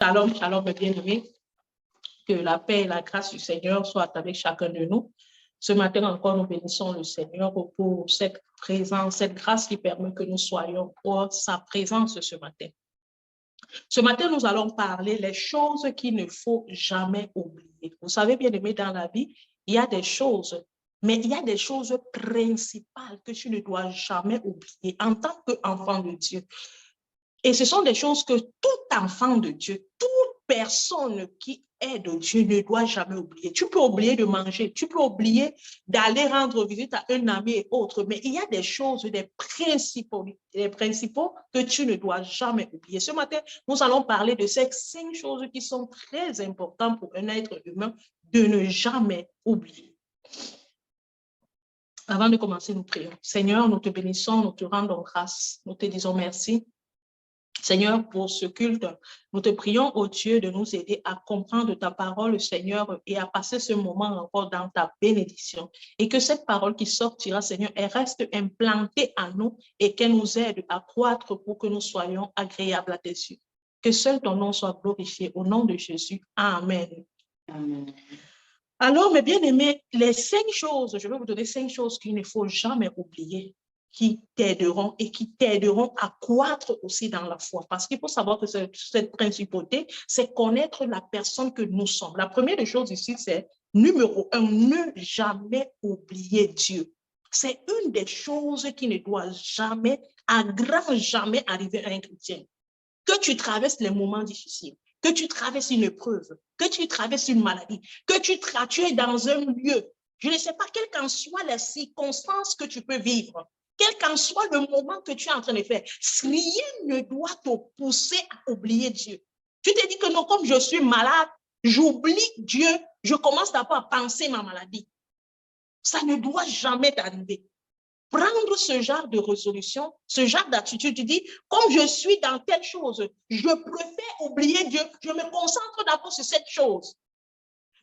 Shalom, shalom, mes bien-aimés. Que la paix et la grâce du Seigneur soient avec chacun de nous. Ce matin encore, nous bénissons le Seigneur pour cette présence, cette grâce qui permet que nous soyons hors sa présence ce matin. Ce matin, nous allons parler des choses qu'il ne faut jamais oublier. Vous savez, bien-aimés, dans la vie, il y a des choses, mais il y a des choses principales que tu ne dois jamais oublier en tant qu'enfant de Dieu. Et ce sont des choses que tout enfant de Dieu, toute personne qui est de Dieu ne doit jamais oublier. Tu peux oublier de manger, tu peux oublier d'aller rendre visite à un ami et autres, mais il y a des choses, des principaux que tu ne dois jamais oublier. Ce matin, nous allons parler de ces 5 choses qui sont très importantes pour un être humain de ne jamais oublier. Avant de commencer, nous prions. Seigneur, nous te bénissons, nous te rendons grâce, nous te disons merci. Seigneur, pour ce culte, nous te prions, ô Dieu, de nous aider à comprendre ta parole, Seigneur, et à passer ce moment encore dans ta bénédiction. Et que cette parole qui sortira, Seigneur, elle reste implantée en nous et qu'elle nous aide à croître pour que nous soyons agréables à tes yeux. Que seul ton nom soit glorifié au nom de Jésus. Amen. Amen. Alors, mes bien-aimés, les 5 choses, je vais vous donner 5 choses qu'il ne faut jamais oublier, qui t'aideront et qui t'aideront à croître aussi dans la foi. Parce qu'il faut savoir que cette principauté, c'est connaître la personne que nous sommes. La première des choses ici, c'est numéro 1, ne jamais oublier Dieu. C'est une des choses qui ne doit jamais, à grand jamais arriver à un chrétien. Que tu traverses les moments difficiles, que tu traverses une épreuve, que tu traverses une maladie, que tu es dans un lieu, je ne sais pas, quelles qu'en soient les circonstances que tu peux vivre, quel qu'en soit le moment que tu es en train de faire, rien ne doit te pousser à oublier Dieu. Tu te dis que non, comme je suis malade, j'oublie Dieu, je commence d'abord à penser ma maladie. Ça ne doit jamais t'arriver. Prendre ce genre de résolution, ce genre d'attitude, tu dis, comme je suis dans telle chose, je préfère oublier Dieu, je me concentre d'abord sur cette chose.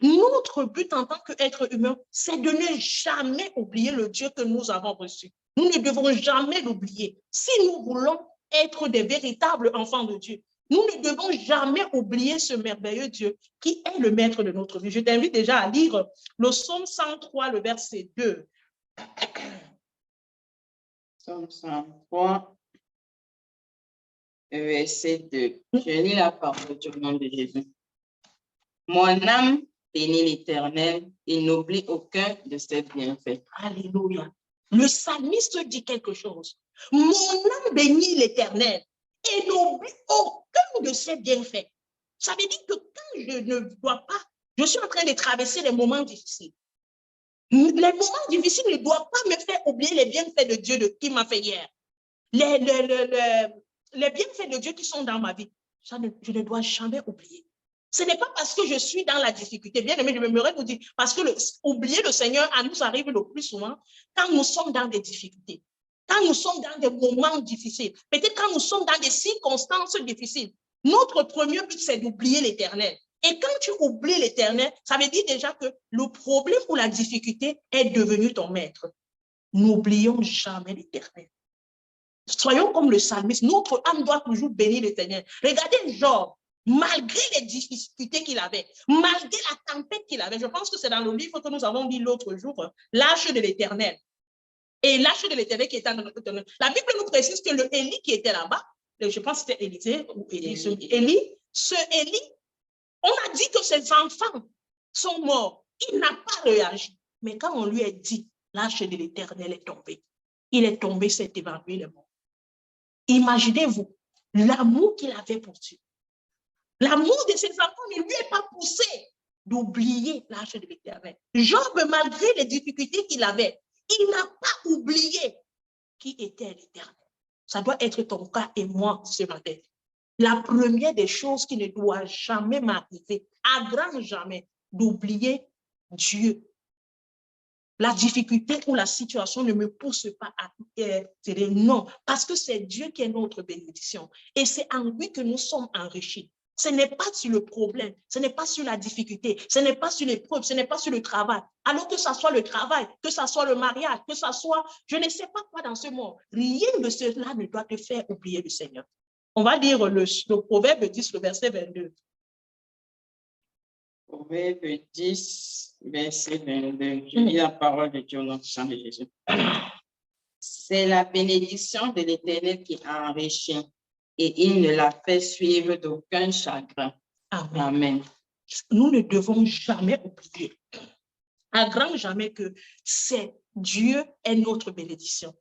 Notre but en tant qu'être humain, c'est de ne jamais oublier le Dieu que nous avons reçu. Nous ne devons jamais l'oublier. Si nous voulons être des véritables enfants de Dieu, nous ne devons jamais oublier ce merveilleux Dieu qui est le maître de notre vie. Je t'invite déjà à lire le psaume 103, le verset 2. Psaume 103, verset 2. Je lis la parole du nom de Jésus. Mon âme bénit l'Éternel et n'oublie aucun de ses bienfaits. Alléluia. Le psalmiste dit quelque chose. Mon âme bénit l'Éternel et n'oublie aucun de ses bienfaits. Ça veut dire que quand je ne vois pas, je suis en train de traverser les moments difficiles. Les moments difficiles ne doivent pas me faire oublier les bienfaits de Dieu qui m'a fait hier. Les bienfaits de Dieu qui sont dans ma vie, ça je ne dois jamais oublier. Ce n'est pas parce que je suis dans la difficulté. Bien aimé, je m'aimerais vous dire, parce que oublier le Seigneur, à nous arrive le plus souvent quand nous sommes dans des difficultés, quand nous sommes dans des moments difficiles, peut-être quand nous sommes dans des circonstances difficiles. Notre premier but, c'est d'oublier l'Éternel. Et quand tu oublies l'Éternel, ça veut dire déjà que le problème ou la difficulté est devenu ton maître. N'oublions jamais l'Éternel. Soyons comme le psalmiste, notre âme doit toujours bénir l'Éternel. Regardez Job, malgré les difficultés qu'il avait, malgré la tempête qu'il avait, je pense que c'est dans le livre que nous avons lu l'autre jour, l'Arche de l'Éternel. Et l'Arche de l'Éternel qui était dans notre Éternel. La Bible nous précise que le Élie qui était là-bas, je pense que c'était Élisée ou Élie, ce Élie, on a dit que ses enfants sont morts. Il n'a pas réagi. Mais quand on lui a dit, l'Arche de l'Éternel est tombée, il est tombé, s'est évanoui, il est mort. Imaginez-vous l'amour qu'il avait pour Dieu. L'amour de ses enfants ne lui est pas poussé d'oublier l'Arche de l'Éternel. Job, malgré les difficultés qu'il avait, il n'a pas oublié qui était l'Éternel. Ça doit être ton cas et moi ce matin. La première des choses qui ne doit jamais m'arriver, à grand jamais, d'oublier Dieu. La difficulté ou la situation ne me pousse pas à dire non, parce que c'est Dieu qui est notre bénédiction. Et c'est en lui que nous sommes enrichis. Ce n'est pas sur le problème, ce n'est pas sur la difficulté, ce n'est pas sur l'épreuve, ce n'est pas sur le travail. Alors que ça soit le travail, que ça soit le mariage, que ça soit, je ne sais pas quoi dans ce monde, rien de cela ne doit te faire oublier le Seigneur. On va lire le Proverbe 10, le verset 22. Proverbe 10, verset 22. Je lis la parole de Dieu au nom du sang de Jésus. C'est la bénédiction de l'Éternel qui enrichit et il ne la fait suivre d'aucun chagrin. Amen. Amen. Nous ne devons jamais oublier, à grand jamais, que c'est Dieu est notre bénédiction.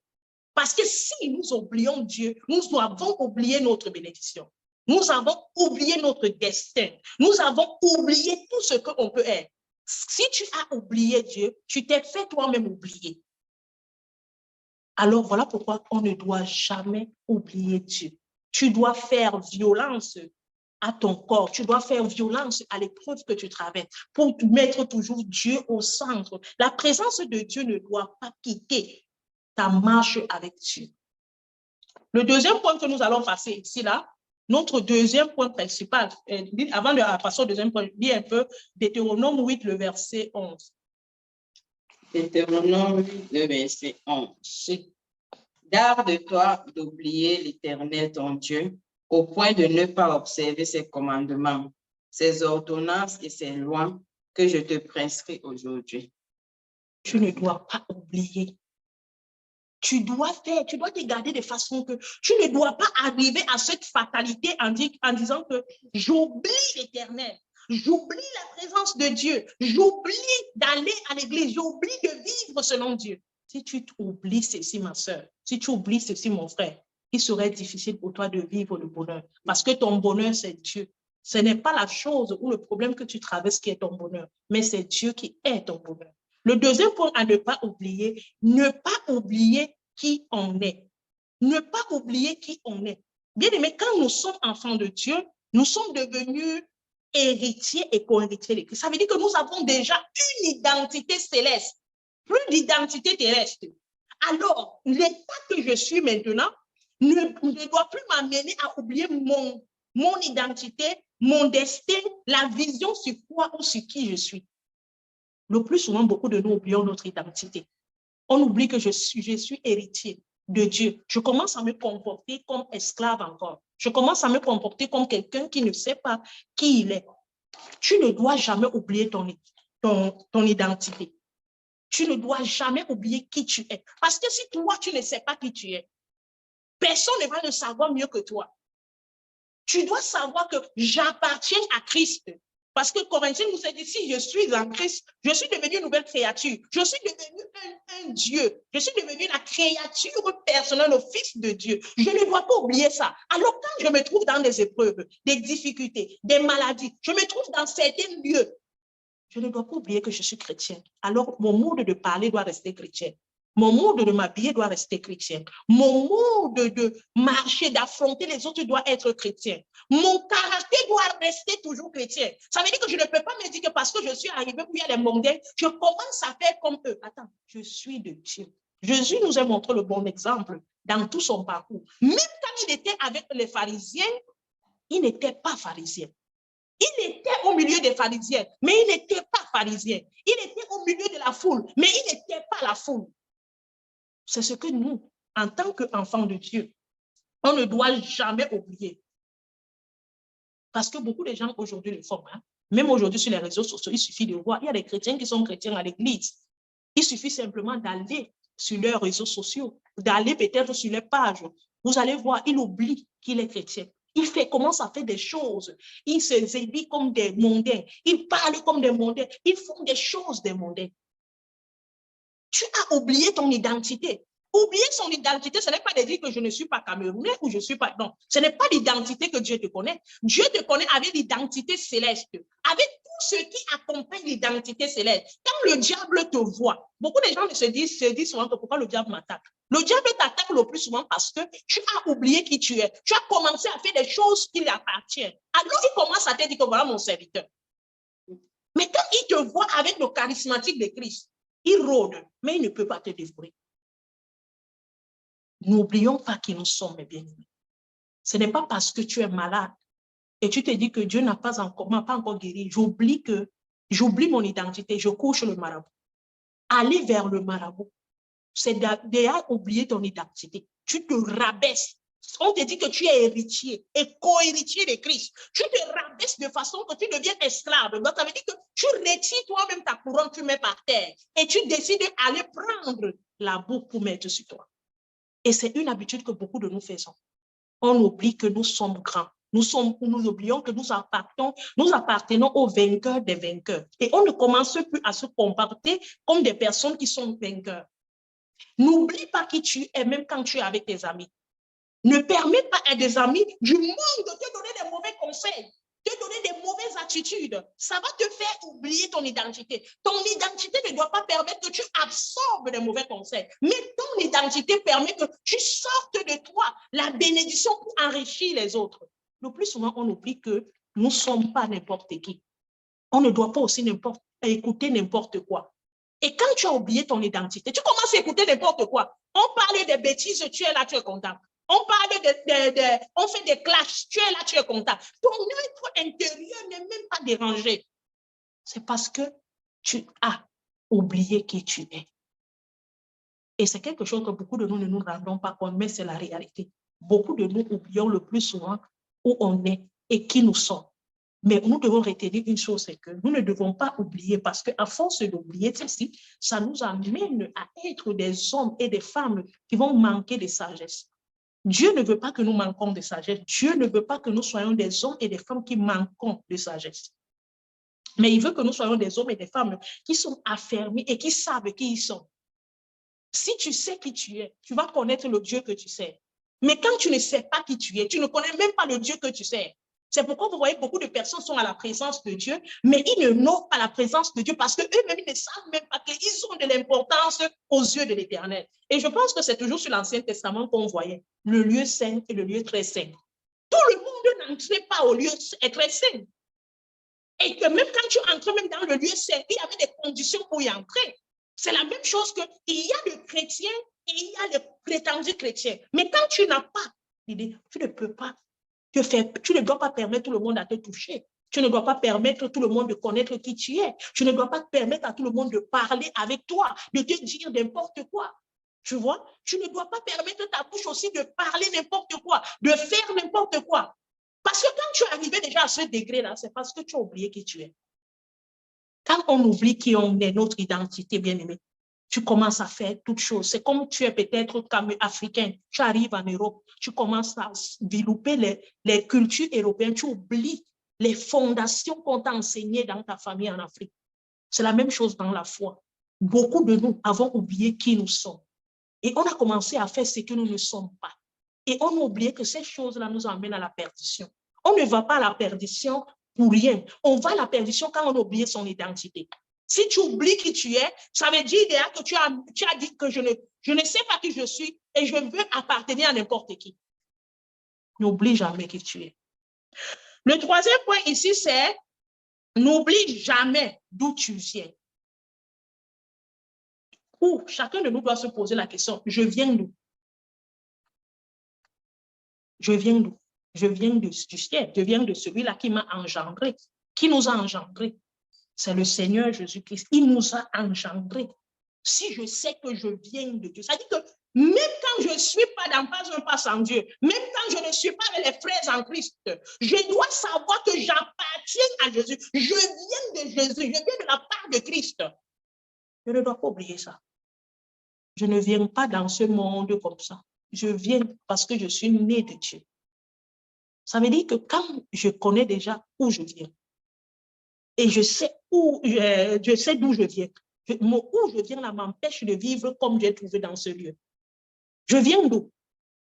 Parce que si nous oublions Dieu, nous avons oublié notre bénédiction. Nous avons oublié notre destin. Nous avons oublié tout ce qu'on peut être. Si tu as oublié Dieu, tu t'es fait toi-même oublier. Alors voilà pourquoi on ne doit jamais oublier Dieu. Tu dois faire violence à ton corps. Tu dois faire violence à l'épreuve que tu traverses pour mettre toujours Dieu au centre. La présence de Dieu ne doit pas quitter ta marche avec Dieu. Le deuxième point que nous allons passer ici, là, notre deuxième point principal, avant de passer au deuxième point, dis un peu Deutéronome 8, le verset 11. Deutéronome 8, le verset 11. Garde-toi d'oublier l'Éternel ton Dieu, au point de ne pas observer ses commandements, ses ordonnances et ses lois que je te prescris aujourd'hui. Tu ne dois pas oublier. Tu dois te garder de façon que tu ne dois pas arriver à cette fatalité en disant que j'oublie l'Éternel, j'oublie la présence de Dieu, j'oublie d'aller à l'église, j'oublie de vivre selon Dieu. Si tu oublies ceci, ma soeur, si tu oublies ceci, mon frère, il serait difficile pour toi de vivre le bonheur parce que ton bonheur, c'est Dieu. Ce n'est pas la chose ou le problème que tu traverses qui est ton bonheur, mais c'est Dieu qui est ton bonheur. Le deuxième point à ne pas oublier qui on est. Ne pas oublier qui on est. Bien aimé, quand nous sommes enfants de Dieu, nous sommes devenus héritiers et co-héritiers de Christ. Ça veut dire que nous avons déjà une identité céleste, plus d'identité terrestre. Alors, l'état que je suis maintenant ne doit plus m'amener à oublier mon identité, mon destin, la vision sur quoi ou sur qui je suis. Le plus souvent, beaucoup de nous oublions notre identité. On oublie que je suis héritier de Dieu. Je commence à me comporter comme esclave encore. Je commence à me comporter comme quelqu'un qui ne sait pas qui il est. Tu ne dois jamais oublier ton identité. Tu ne dois jamais oublier qui tu es. Parce que si toi, tu ne sais pas qui tu es, personne ne va le savoir mieux que toi. Tu dois savoir que j'appartiens à Christ. Parce que Corinthiens nous a dit, si je suis en Christ, je suis devenu une nouvelle créature. Je suis devenu un Dieu. Je suis devenu la créature personnelle, le Fils de Dieu. Je ne dois pas oublier ça. Alors quand je me trouve dans des épreuves, des difficultés, des maladies, je me trouve dans certains lieux, je ne dois pas oublier que je suis chrétien. Alors mon mode de parler doit rester chrétien. Mon mode de m'habiller doit rester chrétien. Mon mode de marcher, d'affronter les autres doit être chrétien. Mon caractère doit rester toujours chrétien. Ça veut dire que je ne peux pas me dire que parce que je suis arrivé où il y a des mondains, je commence à faire comme eux. Attends, je suis de Dieu. Jésus nous a montré le bon exemple dans tout son parcours. Même quand il était avec les pharisiens, il n'était pas pharisien. Il était au milieu des pharisiens, mais il n'était pas pharisien. Il était au milieu de la foule, mais il n'était pas la foule. C'est ce que nous, en tant qu'enfants de Dieu, on ne doit jamais oublier. Parce que beaucoup de gens aujourd'hui le font. Hein? Même aujourd'hui sur les réseaux sociaux, il suffit de voir. Il y a des chrétiens qui sont chrétiens à l'église. Il suffit simplement d'aller sur leurs réseaux sociaux, d'aller peut-être sur les pages. Vous allez voir, il oublie qu'il est chrétien. Il commence à faire des choses. Il se exhibit comme des mondains. Il parle comme des mondains. Ils font des choses des mondains. Tu as oublié ton identité. Oublier son identité, ce n'est pas de dire que je ne suis pas camerounais ou je ne suis pas... Non, ce n'est pas l'identité que Dieu te connaît. Dieu te connaît avec l'identité céleste, avec tout ce qui accompagne l'identité céleste. Quand le diable te voit, beaucoup de gens se disent souvent que pourquoi le diable m'attaque. Le diable t'attaque le plus souvent parce que tu as oublié qui tu es. Tu as commencé à faire des choses qui lui appartiennent. Alors, il commence à te dire que voilà mon serviteur. Mais quand il te voit avec le charismatique de Christ, il rôde, mais il ne peut pas te dévorer. N'oublions pas qui nous sommes, mes bien-aimés. Ce n'est pas parce que tu es malade et tu te dis que Dieu n'a pas encore guéri. J'oublie mon identité, je couche le marabout. Aller vers le marabout, c'est déjà oublier ton identité. Tu te rabaisses. On te dit que tu es héritier et co-héritier de Christ. Tu te rabaisses de façon que tu deviens esclave. Donc, ça veut dire que tu retires toi-même ta couronne, tu mets par terre et tu décides d'aller prendre la boucle pour mettre sur toi. Et c'est une habitude que beaucoup de nous faisons. On oublie que nous sommes grands. Nous oublions que nous appartenons aux vainqueurs des vainqueurs. Et on ne commence plus à se comporter comme des personnes qui sont vainqueurs. N'oublie pas qui tu es, même quand tu es avec tes amis. Ne permets pas à des amis du monde de te donner des mauvais conseils, te donner des mauvaises attitudes. Ça va te faire oublier ton identité. Ton identité ne doit pas permettre que tu absorbes des mauvais conseils. Mais ton identité permet que tu sortes de toi la bénédiction pour enrichir les autres. Le plus souvent, on oublie que nous ne sommes pas n'importe qui. On ne doit pas aussi écouter n'importe quoi. Et quand tu as oublié ton identité, tu commences à écouter n'importe quoi. On parle des bêtises, tu es là, tu es content. On parle on fait des clashs, tu es là, tu es content. Ton être intérieur n'est même pas dérangé. C'est parce que tu as oublié qui tu es. Et c'est quelque chose que beaucoup de nous ne nous rendons pas compte, mais c'est la réalité. Beaucoup de nous oublions le plus souvent où on est et qui nous sommes. Mais nous devons retenir une chose, c'est que nous ne devons pas oublier, parce qu'à force d'oublier ceci, ça nous amène à être des hommes et des femmes qui vont manquer de sagesse. Dieu ne veut pas que nous manquions de sagesse. Dieu ne veut pas que nous soyons des hommes et des femmes qui manquons de sagesse. Mais il veut que nous soyons des hommes et des femmes qui sont affermis et qui savent qui ils sont. Si tu sais qui tu es, tu vas connaître le Dieu que tu sais. Mais quand tu ne sais pas qui tu es, tu ne connais même pas le Dieu que tu sais. C'est pourquoi vous voyez beaucoup de personnes sont à la présence de Dieu, mais ils ne n'ont pas la présence de Dieu parce qu'eux-mêmes ne savent même pas qu'ils ont de l'importance aux yeux de l'Éternel. Et je pense que c'est toujours sur l'Ancien Testament qu'on voyait le lieu saint et le lieu très saint. Tout le monde n'entrait pas au lieu très saint. Et que même quand tu entrais même dans le lieu saint, il y avait des conditions pour y entrer. C'est la même chose qu'il y a le chrétien et il y a le prétendu chrétien. Mais quand tu n'as pas l'idée, tu ne peux pas tu ne dois pas permettre tout le monde à te toucher. Tu ne dois pas permettre tout le monde de connaître qui tu es. Tu ne dois pas permettre à tout le monde de parler avec toi, de te dire n'importe quoi. Tu vois, tu ne dois pas permettre ta bouche aussi de parler n'importe quoi, de faire n'importe quoi. Parce que quand tu es arrivé déjà à ce degré-là, c'est parce que tu as oublié qui tu es. Quand on oublie qui on est, notre identité, bien aimé, tu commences à faire toutes choses. C'est comme tu es peut-être comme africain. Tu arrives en Europe, tu commences à développer les cultures européennes. Tu oublies les fondations qu'on t'a enseignées dans ta famille en Afrique. C'est la même chose dans la foi. Beaucoup de nous avons oublié qui nous sommes. Et on a commencé à faire ce que nous ne sommes pas. Et on a oublié que ces choses-là nous emmènent à la perdition. On ne va pas à la perdition pour rien. On va à la perdition quand on a oublié son identité. Si tu oublies qui tu es, ça veut dire que tu as dit que je ne sais pas qui je suis et je veux appartenir à n'importe qui. N'oublie jamais qui tu es. Le troisième point ici, c'est n'oublie jamais d'où tu viens. Ou chacun de nous doit se poser la question, je viens d'où? Je viens d'où? Je viens du ciel, je viens de celui-là qui m'a engendré, qui nous a engendrés. C'est le Seigneur Jésus-Christ. Il nous a engendrés. Si je sais que je viens de Dieu, ça dit que même quand je ne suis pas dans pas un pas sans Dieu, même quand je ne suis pas avec les frères en Christ, je dois savoir que j'appartiens à Jésus. Je viens de Jésus, je viens de la part de Christ. Je ne dois pas oublier ça. Je ne viens pas dans ce monde comme ça. Je viens parce que je suis né de Dieu. Ça veut dire que quand je connais déjà où je viens, et je sais d'où je viens, où je viens là m'empêche de vivre comme j'ai trouvé dans ce lieu. Je viens d'où?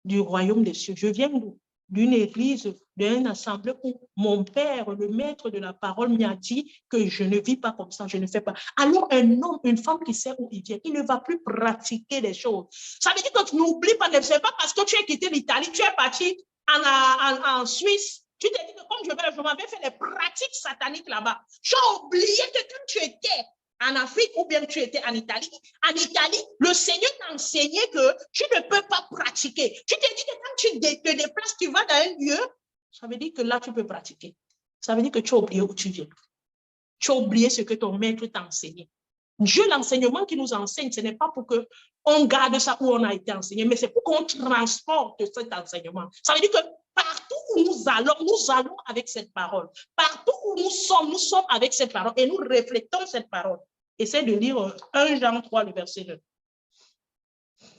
Du royaume des cieux. Je viens d'où? D'une église, d'une assemblée où mon père, le maître de la parole, m'a dit que je ne vis pas comme ça, je ne fais pas. Alors un homme, une femme qui sait où il vient, il ne va plus pratiquer les choses. Ça veut dire que tu n'oublies pas, ne sais pas parce que tu as quitté l'Italie, tu es parti en Suisse, tu t'es dit que comme je m'avais fait les pratiques sataniques là-bas, tu as oublié que quand tu étais en Afrique ou bien tu étais en Italie, le Seigneur t'a enseigné que tu ne peux pas pratiquer. Tu t'es dit que quand tu te déplaces, tu vas dans un lieu, ça veut dire que là, tu peux pratiquer. Ça veut dire que tu as oublié où tu viens. Tu as oublié ce que ton maître t'a enseigné. Dieu, l'enseignement qui nous enseigne, ce n'est pas pour qu'on garde ça où on a été enseigné, mais c'est pour qu'on transporte cet enseignement. Ça veut dire que partout où nous allons avec cette parole. Partout où nous sommes avec cette parole et nous reflétons cette parole. Essaie de lire 1 Jean 3, le verset 2.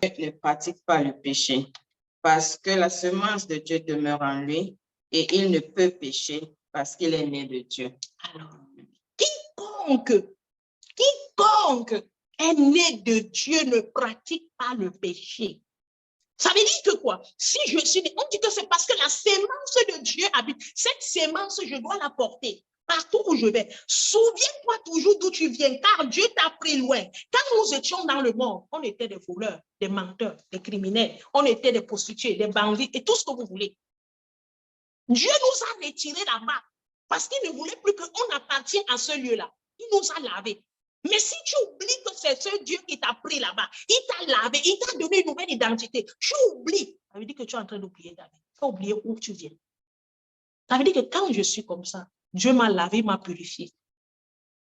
Ne pratique pas le péché, parce que la semence de Dieu demeure en lui et il ne peut pécher parce qu'il est né de Dieu. Alors, quiconque est né de Dieu ne pratique pas le péché. Ça veut dire que quoi? Si je suis né, on dit que c'est parce que la sémence de Dieu habite. Cette sémence, je dois la porter partout où je vais. Souviens-toi toujours d'où tu viens, car Dieu t'a pris loin. Quand nous étions dans le monde, on était des voleurs, des menteurs, des criminels, on était des prostituées, des bandits et tout ce que vous voulez. Dieu nous a retirés là-bas parce qu'il ne voulait plus qu'on appartienne à ce lieu-là. Il nous a lavés. Mais si tu oublies que c'est ce Dieu qui t'a pris là-bas, il t'a lavé, il t'a donné une nouvelle identité, tu oublies. Ça veut dire que tu es en train d'oublier ta vie. Tu as oublié où tu viens. Ça veut dire que quand je suis comme ça, Dieu m'a lavé, il m'a purifié.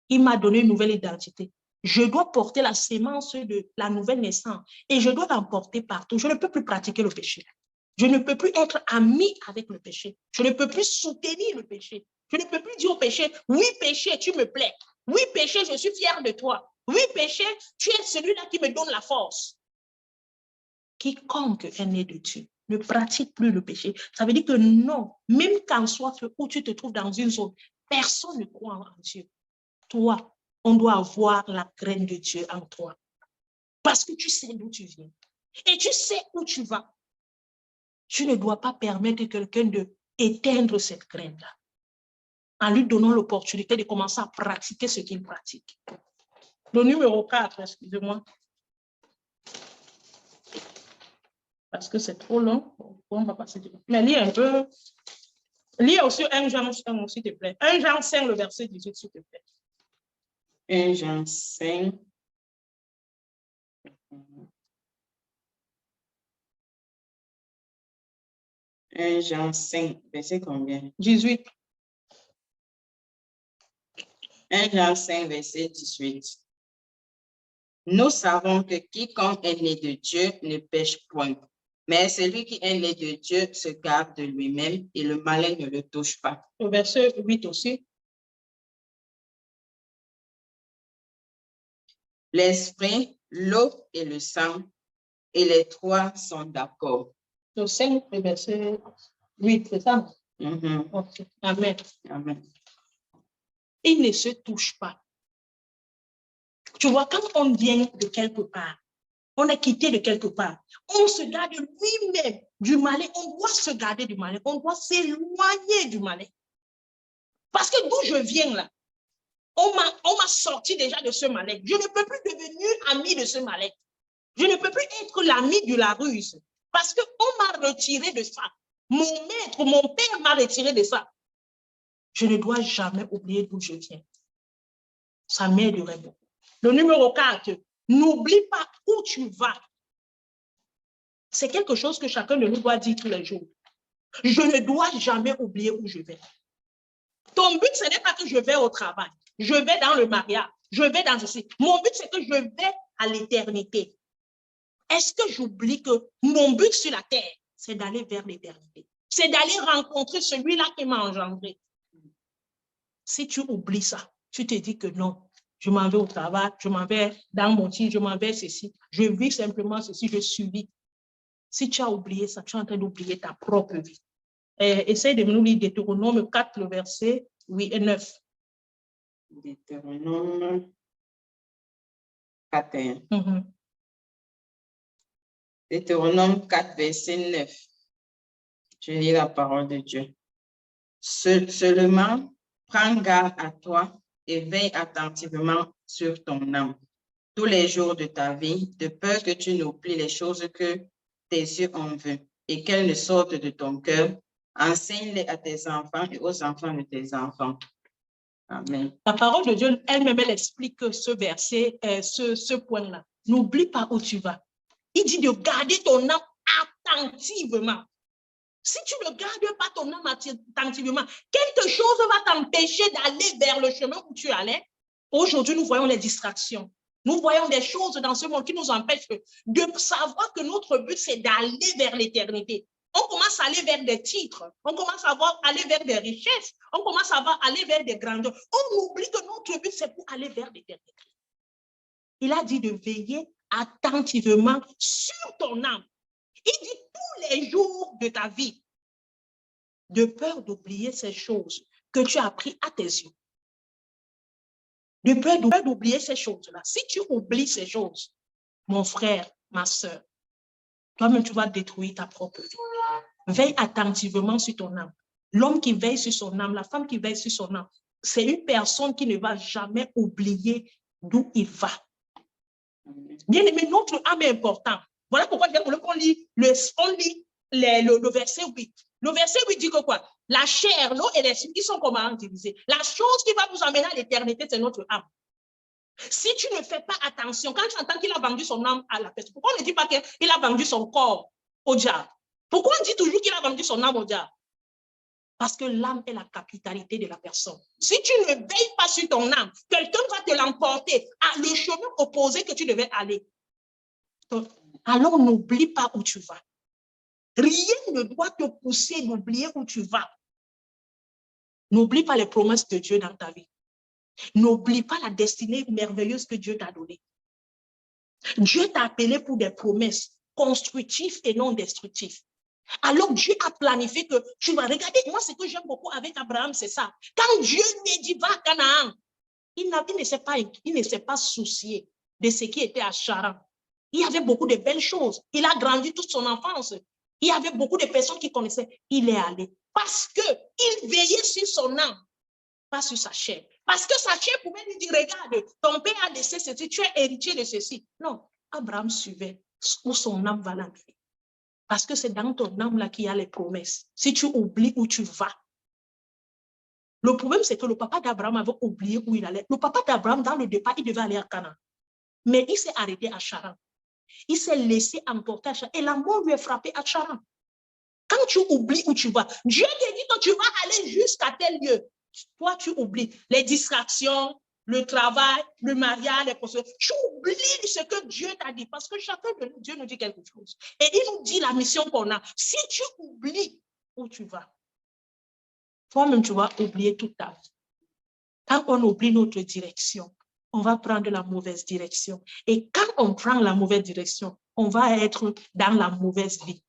Il m'a donné une nouvelle identité. Je dois porter la sémence de la nouvelle naissance et je dois l'emporter partout. Je ne peux plus pratiquer le péché. Je ne peux plus être ami avec le péché. Je ne peux plus soutenir le péché. Je ne peux plus dire au péché, oui péché, tu me plais. Oui péché, je suis fier de toi. Oui péché, tu es celui-là qui me donne la force. Quiconque est né de Dieu ne pratique plus le péché. Ça veut dire que non, même qu'en soit où tu te trouves dans une zone, personne ne croit en Dieu. Toi, on doit avoir la graine de Dieu en toi. Parce que tu sais d'où tu viens. Et tu sais où tu vas. Tu ne dois pas permettre à quelqu'un d'éteindre cette graine-là en lui donnant l'opportunité de commencer à pratiquer ce qu'il pratique. Le numéro 4, excusez-moi. Parce que c'est trop long. On va passer du temps. Mais lis un peu. Lis aussi 1 Jean 5, s'il te plaît. 1 Jean 5, le verset 18, s'il te plaît. 1 Jean 5. 1 Jean 5, verset combien? 18. 1 Jean 5, verset 18. Nous savons que quiconque est né de Dieu ne pêche point. Mais celui qui est né de Dieu se garde de lui-même et le malin ne le touche pas. Le verset 8 aussi. L'esprit, l'eau et le sang, et les trois sont d'accord. Le 5, le verset 8, c'est ça? Okay. Amen. Amen. Il ne se touche pas. Tu vois, quand on vient de quelque part, on est quitté de quelque part, on se garde lui-même du malin. On doit se garder du malin. On doit s'éloigner du malin. Parce que d'où je viens là, on m'a sorti déjà de ce malin. Je ne peux plus devenir ami de ce malin. Je ne peux plus être l'ami de la ruse. Parce qu'on m'a retiré de ça. Mon maître, mon père m'a retiré de ça. Je ne dois jamais oublier d'où je viens. Ça m'aiderait beaucoup. Le numéro 4, n'oublie pas où tu vas. C'est quelque chose que chacun de nous doit dire tous les jours. Je ne dois jamais oublier où je vais. Ton but, ce n'est pas que je vais au travail. Je vais dans le mariage. Je vais dans ceci. Mon but, c'est que je vais à l'éternité. Est-ce que j'oublie que mon but sur la terre, c'est d'aller vers l'éternité? C'est d'aller rencontrer celui-là qui m'a engendré. Si tu oublies ça, tu te dis que non, je m'en vais au travail, je m'en vais dans mon titre, je m'en vais ceci, je vis simplement ceci, je subis. Si tu as oublié ça, tu es en train d'oublier ta propre vie. Essaye de nous lire Deutéronome 4, le verset 8 et 9. Deutéronome 4 et 1. Deutéronome 4, verset 9. Je lis la parole de Dieu. Seulement, prends garde à toi et veille attentivement sur ton âme tous les jours de ta vie, de peur que tu n'oublies les choses que tes yeux ont vues et qu'elles ne sortent de ton cœur. Enseigne-les à tes enfants et aux enfants de tes enfants. Amen. La parole de Dieu elle-même, elle explique ce verset, ce point-là. N'oublie pas où tu vas. Il dit de garder ton âme attentivement. Si tu ne gardes pas ton âme attentivement, quelque chose va t'empêcher d'aller vers le chemin où tu allais. Aujourd'hui, nous voyons les distractions. Nous voyons des choses dans ce monde qui nous empêchent de savoir que notre but, c'est d'aller vers l'éternité. On commence à aller vers des titres, on commence à aller vers des richesses, on commence à aller vers des grandeurs. On oublie que notre but, c'est pour aller vers l'éternité. Il a dit de veiller attentivement sur ton âme. Il dit tous les jours de ta vie, de peur d'oublier ces choses que tu as apprises à tes yeux. De peur d'oublier ces choses-là. Si tu oublies ces choses, mon frère, ma soeur, toi-même, tu vas détruire ta propre vie. Veille attentivement sur ton âme. L'homme qui veille sur son âme, la femme qui veille sur son âme, c'est une personne qui ne va jamais oublier d'où il va. Bien aimé, notre âme est importante. Voilà pourquoi on lit le verset 8. Le verset 8 dit que quoi? La chair, l'eau et l'esprit qui sont comment divisés. La chose qui va nous amener à l'éternité, c'est notre âme. Si tu ne fais pas attention, quand tu entends qu'il a vendu son âme à la personne, pourquoi on ne dit pas qu'il a vendu son corps au diable? Pourquoi on dit toujours qu'il a vendu son âme au diable? Parce que l'âme est la capitalité de la personne. Si tu ne veilles pas sur ton âme, quelqu'un va te l'emporter à le chemin opposé que tu devais aller. Donc, alors n'oublie pas où tu vas. Rien ne doit te pousser d'oublier où tu vas. N'oublie pas les promesses de Dieu dans ta vie. N'oublie pas la destinée merveilleuse que Dieu t'a donnée. Dieu t'a appelé pour des promesses constructives et non destructives. Alors Dieu a planifié que tu vas regarder. Moi, ce que j'aime beaucoup avec Abraham, c'est ça. Quand Dieu lui dit va à Canaan, il ne s'est pas soucié de ce qui était à Charan. Il y avait beaucoup de belles choses. Il a grandi toute son enfance. Il y avait beaucoup de personnes qui connaissaient. Il est allé parce qu'il veillait sur son âme, pas sur sa chair. Parce que sa chair pouvait lui dire, regarde, ton père a laissé ceci, tu es héritier de ceci. Non, Abraham suivait où son âme va l'amener. Parce que c'est dans ton âme là qu'il y a les promesses. Si tu oublies où tu vas. Le problème, c'est que le papa d'Abraham avait oublié où il allait. Le papa d'Abraham, dans le départ, il devait aller à Canaan. Mais il s'est arrêté à Charan. Il s'est laissé emporter à Charan. Et la mort lui est frappée à Charan. Quand tu oublies où tu vas, Dieu te dit que tu vas aller jusqu'à tel lieu. Toi, tu oublies les distractions, le travail, le mariage, les procédures. Tu oublies ce que Dieu t'a dit. Parce que chacun de nous, Dieu nous dit quelque chose. Et il nous dit la mission qu'on a. Si tu oublies où tu vas, toi-même, tu vas oublier toute ta vie. Quand on oublie notre direction, on va prendre la mauvaise direction. Et quand on prend la mauvaise direction, on va être dans la mauvaise vie.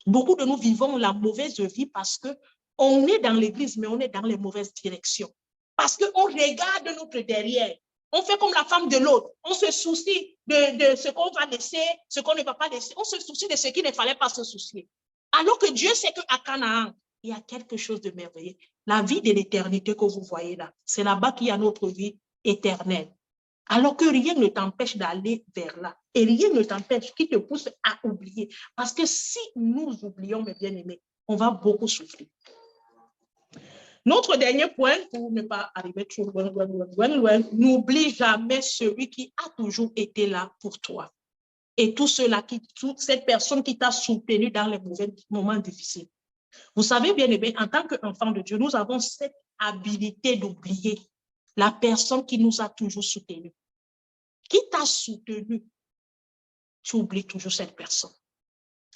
Beaucoup de nous vivons la mauvaise vie parce qu'on est dans l'église, mais on est dans les mauvaises directions. Parce qu'on regarde notre derrière. On fait comme la femme de l'autre. On se soucie de ce qu'on va laisser, ce qu'on ne va pas laisser. On se soucie de ce qu'il ne fallait pas se soucier. Alors que Dieu sait qu'à Canaan, il y a quelque chose de merveilleux. La vie de l'éternité que vous voyez là, c'est là-bas qu'il y a notre vie éternelle. Alors que rien ne t'empêche d'aller vers là. Et rien ne t'empêche, qui te pousse à oublier. Parce que si nous oublions, mes bien-aimés, on va beaucoup souffrir. Notre dernier point, pour ne pas arriver trop loin, n'oublie jamais celui qui a toujours été là pour toi. Et toute cette personne qui t'a soutenu dans les mauvais moments difficiles. Vous savez, bien-aimés, en tant qu'enfant de Dieu, nous avons cette habilité d'oublier la personne qui nous a toujours soutenus. Qui t'a soutenu, tu oublies toujours cette personne.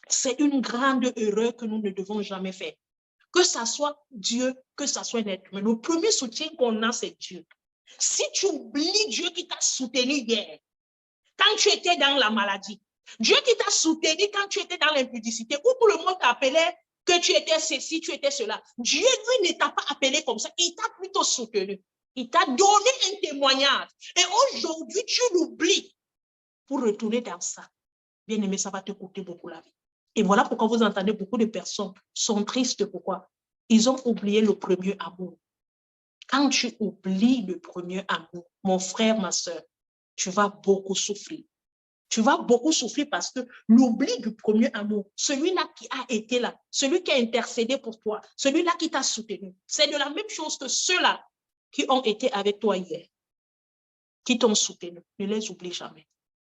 C'est une grande erreur que nous ne devons jamais faire. Que ça soit Dieu, que ça soit un être humain. Le premier soutien qu'on a, c'est Dieu. Si tu oublies Dieu qui t'a soutenu hier, quand tu étais dans la maladie, Dieu qui t'a soutenu quand tu étais dans l'impudicité, où tout le monde t'appelait que tu étais ceci, tu étais cela. Dieu, lui, ne t'a pas appelé comme ça. Il t'a plutôt soutenu. Il t'a donné un témoignage. Et aujourd'hui, tu l'oublies pour retourner dans ça. Bien aimé, ça va te coûter beaucoup la vie. Et voilà pourquoi vous entendez beaucoup de personnes sont tristes. Pourquoi? Ils ont oublié le premier amour. Quand tu oublies le premier amour, mon frère, ma soeur, tu vas beaucoup souffrir. Tu vas beaucoup souffrir parce que l'oubli du premier amour, celui-là qui a été là, celui qui a intercédé pour toi, celui-là qui t'a soutenu, c'est de la même chose que ceux-là qui ont été avec toi hier, qui t'ont soutenu. Ne les oublie jamais.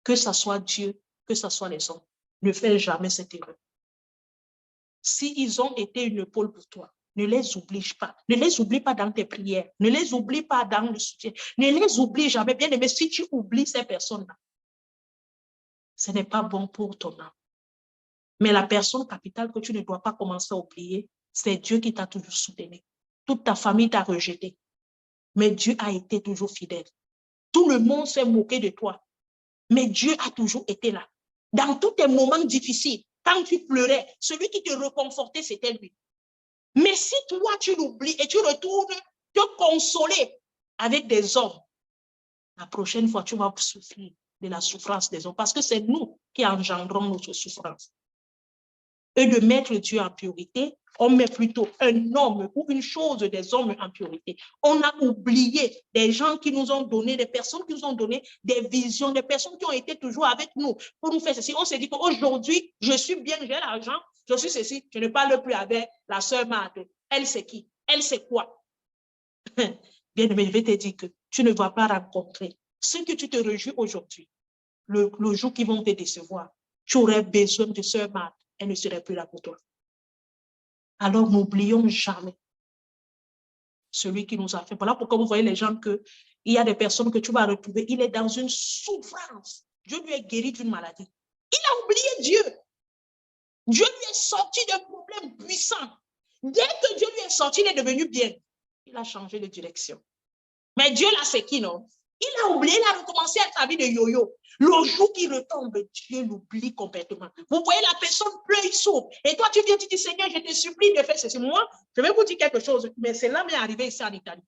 Que ce soit Dieu, que ce soit les hommes, ne fais jamais cette erreur. S'ils ont été une épaule pour toi, Ne les oblige pas. Ne les oublie pas dans tes prières. Ne les oublie pas dans le soutien. Ne les oublie jamais. Bien aimé, si tu oublies ces personnes-là, ce n'est pas bon pour ton âme. Mais la personne capitale que tu ne dois pas commencer à oublier, c'est Dieu qui t'a toujours soutenu. Toute ta famille t'a rejeté. Mais Dieu a été toujours fidèle. Tout le monde s'est moqué de toi. Mais Dieu a toujours été là. Dans tous tes moments difficiles, quand tu pleurais, celui qui te réconfortait, c'était lui. Mais si toi, tu l'oublies et tu retournes te consoler avec des hommes, la prochaine fois, tu vas souffrir de la souffrance des hommes parce que c'est nous qui engendrons notre souffrance. Et de mettre Dieu en priorité, on met plutôt un homme ou une chose des hommes en priorité. On a oublié des gens qui nous ont donné, des personnes qui nous ont donné des visions, des personnes qui ont été toujours avec nous pour nous faire ceci. On s'est dit qu'aujourd'hui, je suis bien, j'ai l'argent, je suis ceci, je ne parle plus avec la sœur Marthe. Elle, c'est qui? Elle, c'est quoi? Bien aimé, je vais te dire que tu ne vas pas rencontrer ceux que tu te réjouis aujourd'hui, le jour qu'ils vont te décevoir. Tu aurais besoin de sœur Marthe. Elle ne serait plus là pour toi. Alors, n'oublions jamais celui qui nous a fait. Voilà pourquoi vous voyez les gens que il y a des personnes que tu vas retrouver, il est dans une souffrance. Dieu lui est guéri d'une maladie. Il a oublié Dieu. Dieu lui est sorti d'un problème puissant. Dès que Dieu lui est sorti, il est devenu bien. Il a changé de direction. Mais Dieu là, c'est qui, non? Il a oublié, il a recommencé à sa vie de yo-yo. Le jour qu'il retombe, Dieu l'oublie complètement. Vous voyez, la personne pleure, il souffre. Et toi, tu viens, tu dis, Seigneur, je te supplie de faire ceci. Moi, je vais vous dire quelque chose, mais c'est là m'est arrivé ici en Italie.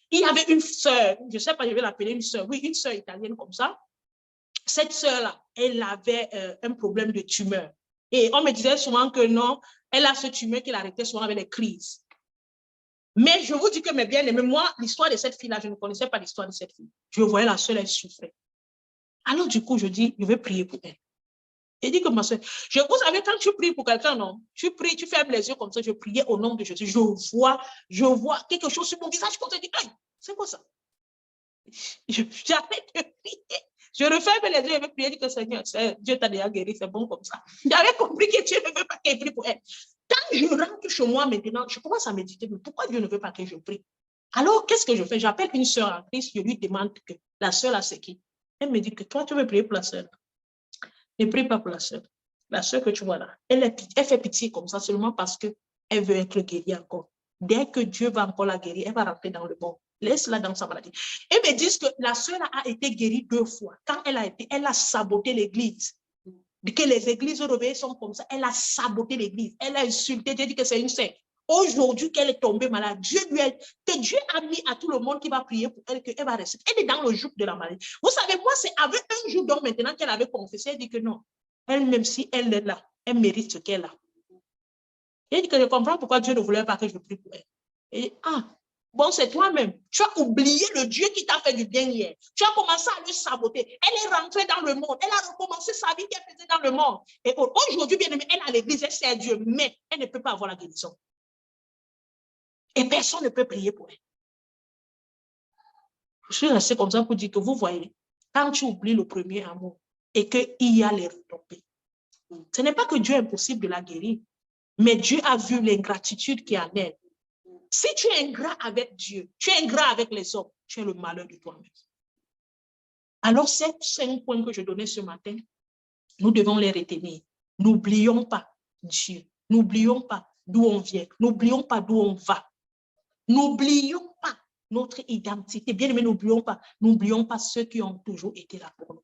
Il y avait une sœur, je ne sais pas, je vais l'appeler une sœur, oui, une sœur italienne comme ça. Cette sœur-là, elle avait un problème de tumeur. Et on me disait souvent que non, elle a ce tumeur qui l'arrêtait souvent avec les crises. Mais je vous dis que mes bien-aimés, moi, l'histoire de cette fille-là, je ne connaissais pas l'histoire de cette fille. Je voyais la seule, elle souffrait. Alors, du coup, je dis, je vais prier pour elle. Et dit que ma soeur, vous savez, quand tu pries pour quelqu'un, non, tu pries, tu fermes les yeux comme ça, je priais au nom de Jésus. Je vois quelque chose sur mon visage comme ça, je dis, hey, c'est quoi ça? J'arrête de prier. Je referme les yeux et je vais prier, je dis que Seigneur, Dieu t'a déjà guéri, c'est bon comme ça. J'avais compris que Dieu ne veut pas qu'elle prie pour elle. Quand je rentre chez moi maintenant, je commence à méditer, mais pourquoi Dieu ne veut pas que je prie? Alors, qu'est-ce que je fais? J'appelle une sœur en Christ, je lui demande que la sœur là, c'est qui? Elle me dit que toi, tu veux prier pour la sœur. Ne prie pas pour la sœur. La sœur que tu vois là, elle fait pitié comme ça seulement parce qu'elle veut être guérie encore. Dès que Dieu va encore la guérir, elle va rentrer dans le monde. Laisse-la dans sa maladie. Ils me disent que la sœur a été guérie 2 fois. Quand elle a saboté l'église. Que les églises réveillées sont comme ça. Elle a saboté l'église. Elle a insulté. Dieu dit que c'est une secte. Aujourd'hui qu'elle est tombée malade, Dieu a mis à tout le monde qui va prier pour elle qu'elle va rester. Elle est dans le joug de la maladie. Vous savez, moi, c'est avec un jour donc maintenant qu'elle avait confessé, elle dit que non. Elle, même si elle est là, elle mérite ce qu'elle a. Elle dit que je comprends pourquoi Dieu ne voulait pas que je prie pour elle. Et bon, c'est toi-même. Tu as oublié le Dieu qui t'a fait du bien hier. Tu as commencé à le saboter. Elle est rentrée dans le monde. Elle a recommencé sa vie qu'elle faisait dans le monde. Et aujourd'hui, bien aimé, elle est à l'église, elle sert Dieu, mais elle ne peut pas avoir la guérison. Et personne ne peut prier pour elle. Je suis restée comme ça pour dire que vous voyez, quand tu oublies le premier amour et qu'il y a les retombées, ce n'est pas que Dieu est impossible de la guérir, mais Dieu a vu l'ingratitude qui est en elle. Si tu es ingrat avec Dieu, tu es ingrat avec les hommes, tu es le malheur de toi-même. Alors, ces 5 points que je donnais ce matin, nous devons les retenir. N'oublions pas Dieu. N'oublions pas d'où on vient. N'oublions pas d'où on va. N'oublions pas notre identité. Bien aimé, n'oublions pas ceux qui ont toujours été là pour nous.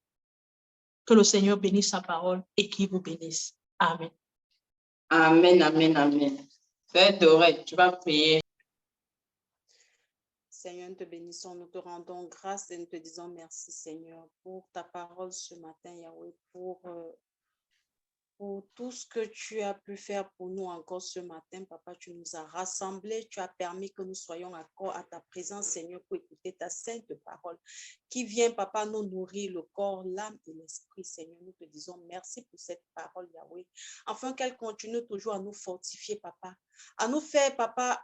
Que le Seigneur bénisse sa parole et qu'il vous bénisse. Amen. Amen, amen, amen. Sœur Dorette, tu vas prier. Seigneur, nous te bénissons, nous te rendons grâce et nous te disons merci, Seigneur, pour ta parole ce matin, Yahweh, pour tout ce que tu as pu faire pour nous encore ce matin, Papa. Tu nous as rassemblés, tu as permis que nous soyons encore à ta présence, Seigneur, pour écouter ta sainte parole qui vient, Papa, nous nourrir le corps, l'âme et l'esprit, Seigneur. Nous te disons merci pour cette parole, Yahweh, afin qu'elle continue toujours à nous fortifier, Papa, à nous faire, Papa,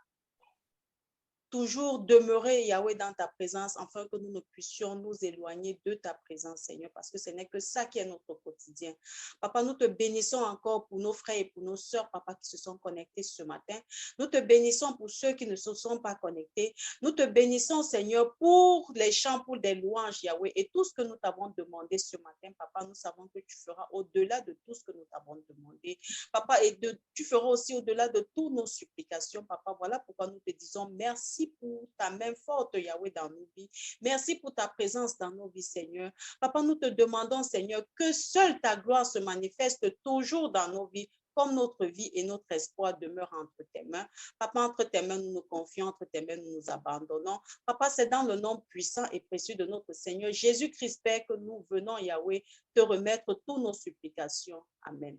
toujours demeurer, Yahweh, dans ta présence, afin que nous ne puissions nous éloigner de ta présence, Seigneur, parce que ce n'est que ça qui est notre quotidien. Papa, nous te bénissons encore pour nos frères et pour nos sœurs, papa, qui se sont connectés ce matin. Nous te bénissons pour ceux qui ne se sont pas connectés. Nous te bénissons, Seigneur, pour les chants, pour des louanges, Yahweh, et tout ce que nous t'avons demandé ce matin, papa, nous savons que tu feras au-delà de tout ce que nous t'avons demandé. Papa, et tu feras aussi au-delà de toutes nos supplications, papa. Voilà pourquoi nous te disons merci pour ta main forte, Yahweh, dans nos vies. Merci pour ta présence dans nos vies, Seigneur. Papa, nous te demandons, Seigneur, que seule ta gloire se manifeste toujours dans nos vies, comme notre vie et notre espoir demeurent entre tes mains. Papa, entre tes mains, nous nous confions, entre tes mains, nous nous abandonnons. Papa, c'est dans le nom puissant et précieux de notre Seigneur Jésus-Christ, Père, que nous venons, Yahweh, te remettre toutes nos supplications. Amen.